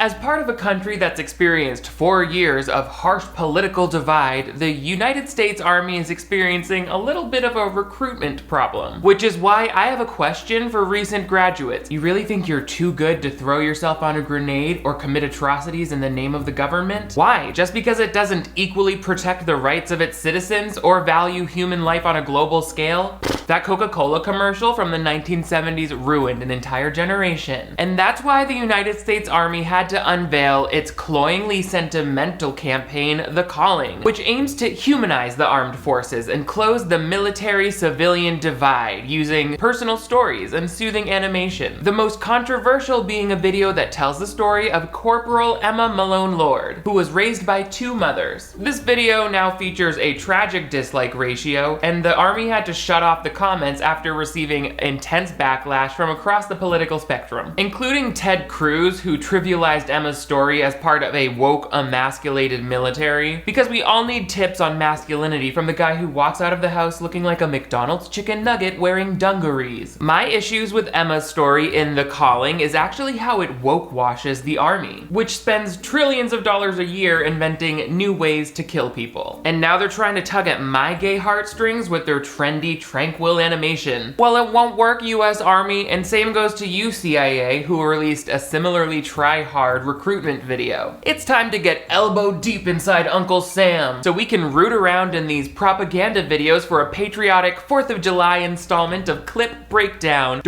As part of a country that's experienced 4 years of harsh political divide, the United States Army is experiencing a little bit of a recruitment problem. Which is why I have a question for recent graduates. You really think you're too good to throw yourself on a grenade or commit atrocities in the name of the government? Why? Just because it doesn't equally protect the rights of its citizens or value human life on a global scale? That Coca-Cola commercial from the 1970s ruined an entire generation. And that's why the United States Army had to unveil its cloyingly sentimental campaign, The Calling, which aims to humanize the armed forces and close the military-civilian divide using personal stories and soothing animation. The most controversial being a video that tells the story of Corporal Emma Malone Lord, who was raised by 2 mothers. This video now features a tragic dislike ratio, and the Army had to shut off the comments after receiving intense backlash from across the political spectrum, including Ted Cruz, who trivialized Emma's story as part of a woke, emasculated military, because we all need tips on masculinity from the guy who walks out of the house looking like a McDonald's chicken nugget wearing dungarees. My issues with Emma's story in The Calling is actually how it woke washes the Army, which spends trillions of dollars a year inventing new ways to kill people. And now they're trying to tug at my gay heartstrings with their trendy, tranquil animation. Well, it won't work, US Army, and same goes to you, CIA, who released a similarly try-hard recruitment video. It's time to get elbow deep inside Uncle Sam so we can root around in these propaganda videos for a patriotic 4th of July installment of Clip Breakdown.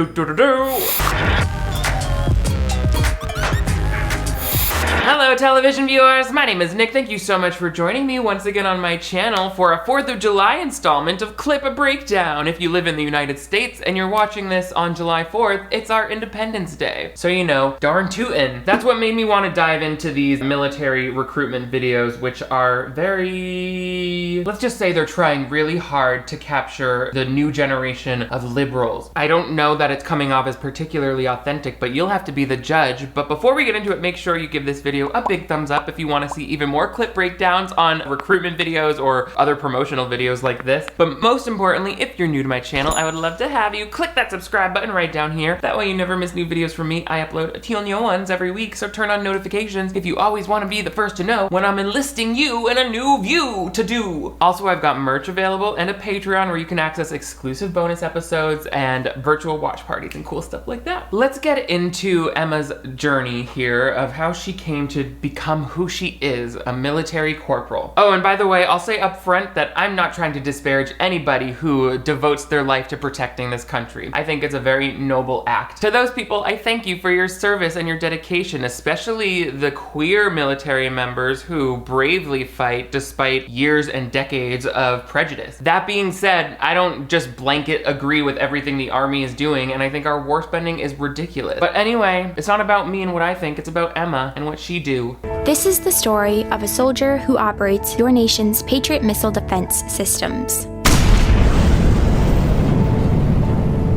Hello television viewers, my name is Nick. Thank you so much for joining me once again on my channel for a 4th of July installment of Clip Breakdown. If you live in the United States and you're watching this on July 4th, it's our Independence Day. So you know, darn tootin'. That's what made me want to dive into these military recruitment videos, which are very... let's just say they're trying really hard to capture the new generation of liberals. I don't know that it's coming off as particularly authentic, but you'll have to be the judge. But before we get into it, make sure you give this video a big thumbs up if you want to see even more clip breakdowns on recruitment videos or other promotional videos like this. But most importantly, if you're new to my channel, I would love to have you click that subscribe button right down here. That way you never miss new videos from me. I upload a teal new ones every week, so turn on notifications if you always want to be the first to know when I'm enlisting you in a new view to do. Also, I've got merch available and a Patreon where you can access exclusive bonus episodes and virtual watch parties and cool stuff like that. Let's get into Emma's journey here of how she came to become who she is, a military corporal. Oh, and by the way, I'll say up front that I'm not trying to disparage anybody who devotes their life to protecting this country. I think it's a very noble act. To those people, I thank you for your service and your dedication, especially the queer military members who bravely fight despite years and decades of prejudice. That being said, I don't just blanket agree with everything the Army is doing, and I think our war spending is ridiculous. But anyway, it's not about me and what I think, it's about Emma and what she do. This is the story of a soldier who operates your nation's Patriot missile defense systems.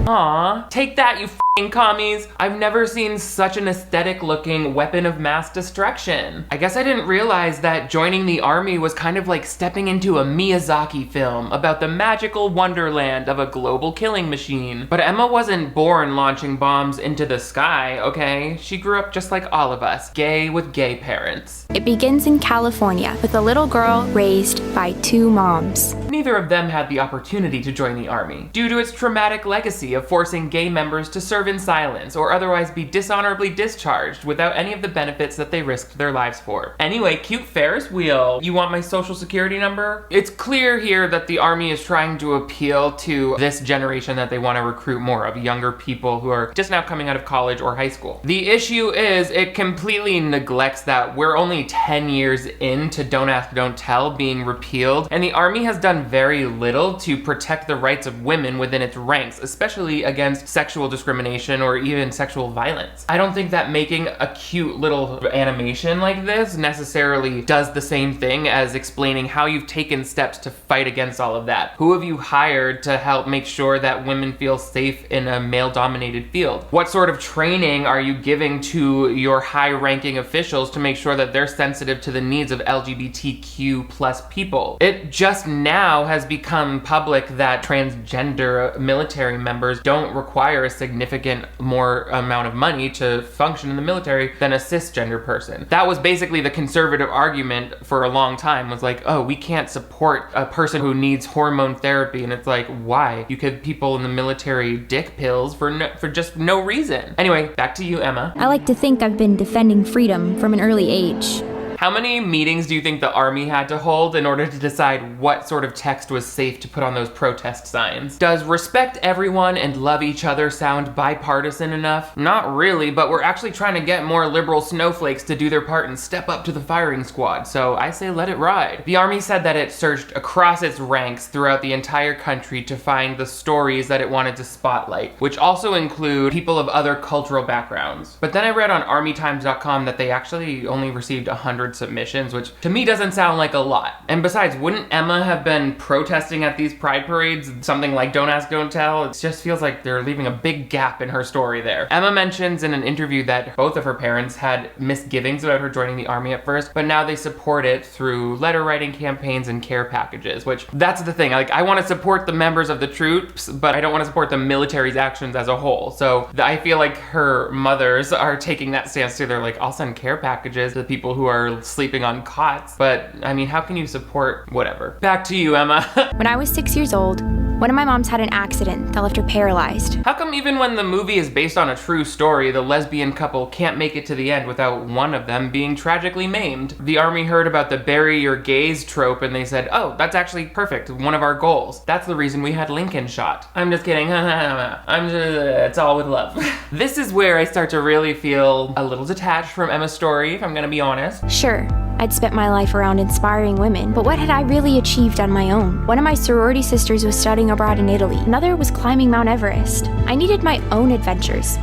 Aw, take that, you f***ing commies. I've never seen such an aesthetic looking weapon of mass destruction. I guess I didn't realize that joining the Army was kind of like stepping into a Miyazaki film about the magical wonderland of a global killing machine. But Emma wasn't born launching bombs into the sky, okay? She grew up just like all of us, gay with gay parents. It begins in California with a little girl raised by 2 moms. Neither of them had the opportunity to join the Army, due to its traumatic legacy of forcing gay members to serve in silence or otherwise be dishonorably discharged without any of the benefits that they risked their lives for. Anyway, cute Ferris wheel. You want my social security number? It's clear here that the Army is trying to appeal to this generation that they want to recruit more of, younger people who are just now coming out of college or high school. The issue is it completely neglects that we're only 10 years into Don't Ask, Don't Tell being repealed, and the Army has done very little to protect the rights of women within its ranks, especially against sexual discrimination or even sexual violence. I don't think that making a cute little animation like this necessarily does the same thing as explaining how you've taken steps to fight against all of that. Who have you hired to help make sure that women feel safe in a male-dominated field? What sort of training are you giving to your high-ranking officials to make sure that they're sensitive to the needs of LGBTQ plus people? It just now has become public that transgender military members don't require a significant significant more amount of money to function in the military than a cisgender person. That was basically the conservative argument for a long time, was like, oh, we can't support a person who needs hormone therapy. And it's like, why? You give people in the military dick pills for just no reason. Anyway, back to you, Emma. I like to think I've been defending freedom from an early age. How many meetings do you think the Army had to hold in order to decide what sort of text was safe to put on those protest signs? Does respect everyone and love each other sound bipartisan enough? Not really, but we're actually trying to get more liberal snowflakes to do their part and step up to the firing squad, so I say let it ride. The Army said that it searched across its ranks throughout the entire country to find the stories that it wanted to spotlight, which also include people of other cultural backgrounds. But then I read on armytimes.com that they actually only received 100 submissions, which to me doesn't sound like a lot. And besides, wouldn't Emma have been protesting at these pride parades? Something like Don't Ask, Don't Tell? It just feels like they're leaving a big gap in her story there. Emma mentions in an interview that both of her parents had misgivings about her joining the Army at first, but now they support it through letter writing campaigns and care packages, which that's the thing. Like, I want to support the members of the troops, but I don't want to support the military's actions as a whole. So I feel like her mothers are taking that stance too. They're like, I'll send care packages to people who are sleeping on cots, but I mean, how can you support whatever? Back to you, Emma. When I was 6 years old, one of my moms had an accident that left her paralyzed. How come even when the movie is based on a true story, the lesbian couple can't make it to the end without one of them being tragically maimed? The Army heard about the bury your gays trope and they said, oh, that's actually perfect, one of our goals. That's the reason we had Lincoln shot. I'm just kidding. It's all with love. This is where I start to really feel a little detached from Emma's story, if I'm gonna be honest. Sure, I'd spent my life around inspiring women, but what had I really achieved on my own? One of my sorority sisters was studying abroad in Italy. Another was climbing Mount Everest. I needed my own adventures,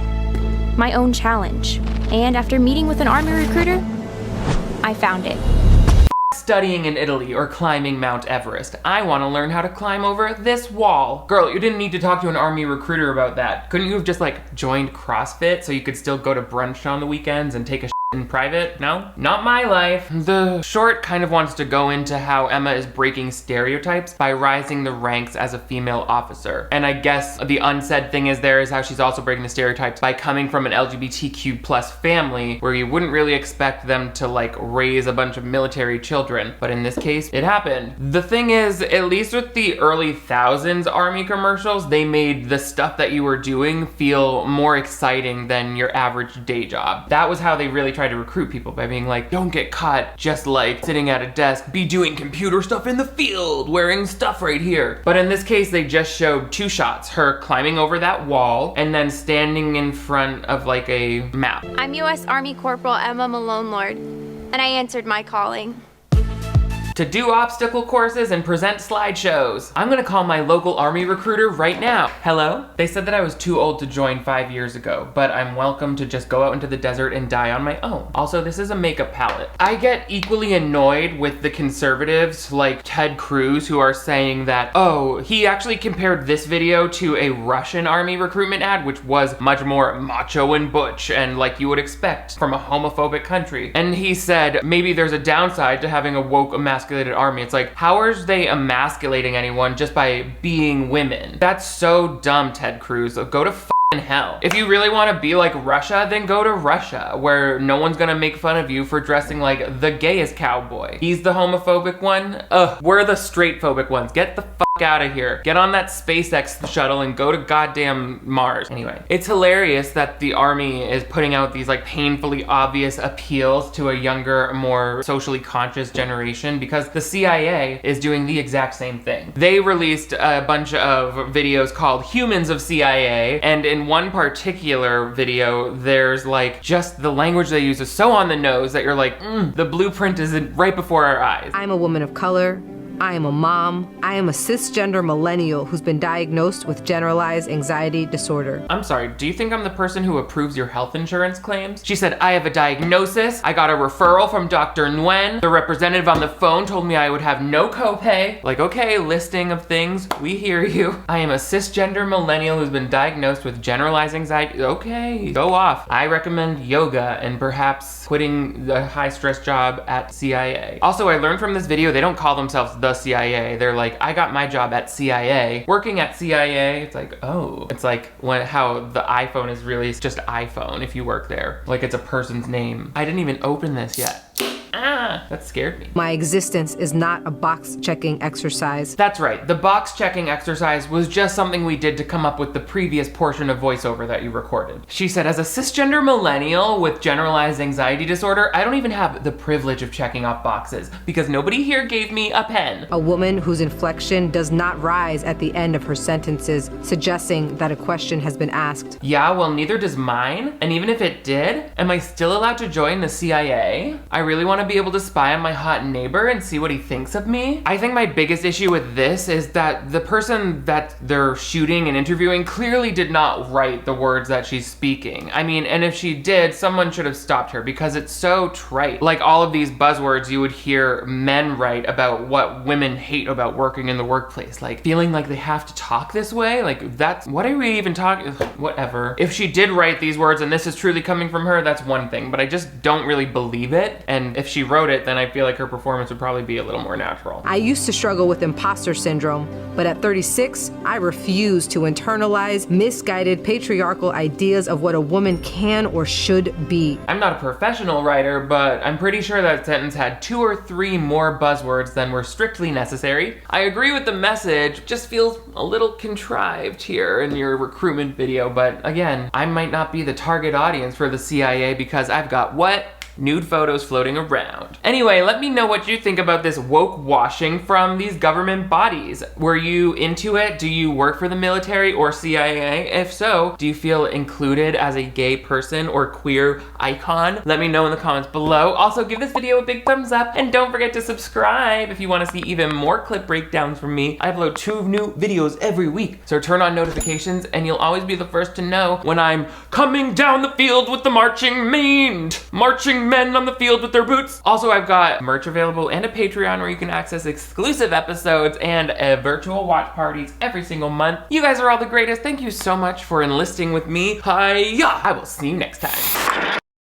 my own challenge. And after meeting with an Army recruiter, I found it. Studying in Italy or climbing Mount Everest. I want to learn how to climb over this wall. Girl, you didn't need to talk to an Army recruiter about that. Couldn't you have just like joined CrossFit so you could still go to brunch on the weekends and take a in private? No? Not my life. The short kind of wants to go into how Emma is breaking stereotypes by rising the ranks as a female officer. And I guess the unsaid thing is how she's also breaking the stereotypes by coming from an LGBTQ plus family where you wouldn't really expect them to like raise a bunch of military children. But in this case, it happened. The thing is, at least with the early thousands Army commercials, they made the stuff that you were doing feel more exciting than your average day job. That was how they really tried to recruit people, by being like, don't get caught just like sitting at a desk, be doing computer stuff in the field, wearing stuff right here. But in this case, they just showed two shots, her climbing over that wall and then standing in front of like a map. I'm U.S. Army Corporal Emma Malone Lord, and I answered my calling. To do obstacle courses and present slideshows. I'm gonna call my local Army recruiter right now. Hello? They said that I was too old to join 5 years ago, but I'm welcome to just go out into the desert and die on my own. Also, this is a makeup palette. I get equally annoyed with the conservatives like Ted Cruz who are saying that, oh, he actually compared this video to a Russian Army recruitment ad, which was much more macho and butch and like you would expect from a homophobic country. And he said, maybe there's a downside to having a woke emasculated army. It's like, how are they emasculating anyone just by being women? That's so dumb, Ted Cruz. Go to hell. If you really want to be like Russia, then go to Russia, where no one's gonna make fun of you for dressing like the gayest cowboy. He's the homophobic one. Ugh, we're the straight phobic ones. Get the fuck out of here. Get on that SpaceX shuttle and go to goddamn Mars. Anyway, it's hilarious that the Army is putting out these like painfully obvious appeals to a younger, more socially conscious generation, because the CIA is doing the exact same thing. They released a bunch of videos called Humans of CIA, and in one particular video, there's like just the language they use is so on the nose that you're like, the blueprint is right before our eyes. I'm a woman of color. I am a mom. I am a cisgender millennial who's been diagnosed with generalized anxiety disorder. I'm sorry, do you think I'm the person who approves your health insurance claims? She said, I have a diagnosis. I got a referral from Dr. Nguyen. The representative on the phone told me I would have no copay. Like, okay, listing of things, we hear you. I am a cisgender millennial who's been diagnosed with generalized anxiety. Okay, go off. I recommend yoga and perhaps quitting the high stress job at CIA. Also, I learned from this video, they don't call themselves the CIA. They're like, I got my job at CIA. Working at CIA, it's like, oh. It's like how the iPhone is really just iPhone if you work there. Like it's a person's name. I didn't even open this yet. Ah, that scared me. My existence is not a box-checking exercise. That's right. The box-checking exercise was just something we did to come up with the previous portion of voiceover that you recorded. She said, as a cisgender millennial with generalized anxiety disorder, I don't even have the privilege of checking off boxes because nobody here gave me a pen. A woman whose inflection does not rise at the end of her sentences, suggesting that a question has been asked. Yeah, well, neither does mine. And even if it did, am I still allowed to join the CIA? I really want to be able to spy on my hot neighbor and see what he thinks of me. I think my biggest issue with this is that the person that they're shooting and interviewing clearly did not write the words that she's speaking. I mean, and if she did, someone should have stopped her because it's so trite. Like all of these buzzwords you would hear men write about what women hate about working in the workplace. Like feeling like they have to talk this way. Like that's, what are we even talking? Whatever. If she did write these words and this is truly coming from her, that's one thing, but I just don't really believe it. And if she wrote it, then I feel like her performance would probably be a little more natural. I used to struggle with imposter syndrome, but at 36, I refuse to internalize misguided patriarchal ideas of what a woman can or should be. I'm not a professional writer, but I'm pretty sure that sentence had 2 or 3 more buzzwords than were strictly necessary. I agree with the message, just feels a little contrived here in your recruitment video, but again, I might not be the target audience for the CIA because I've got what? Nude photos floating around. Anyway, let me know what you think about this woke washing from these government bodies. Were you into it? Do you work for the military or CIA? If so, do you feel included as a gay person or queer icon? Let me know in the comments below. Also, give this video a big thumbs up and don't forget to subscribe if you want to see even more clip breakdowns from me. I upload 2 new videos every week, so turn on notifications and you'll always be the first to know when I'm coming down the field with the marching men on the field with their boots. Also, I've got merch available and a Patreon where you can access exclusive episodes and virtual watch parties every single month. You guys are all the greatest. Thank you so much for enlisting with me. Hiya! I will see you next time.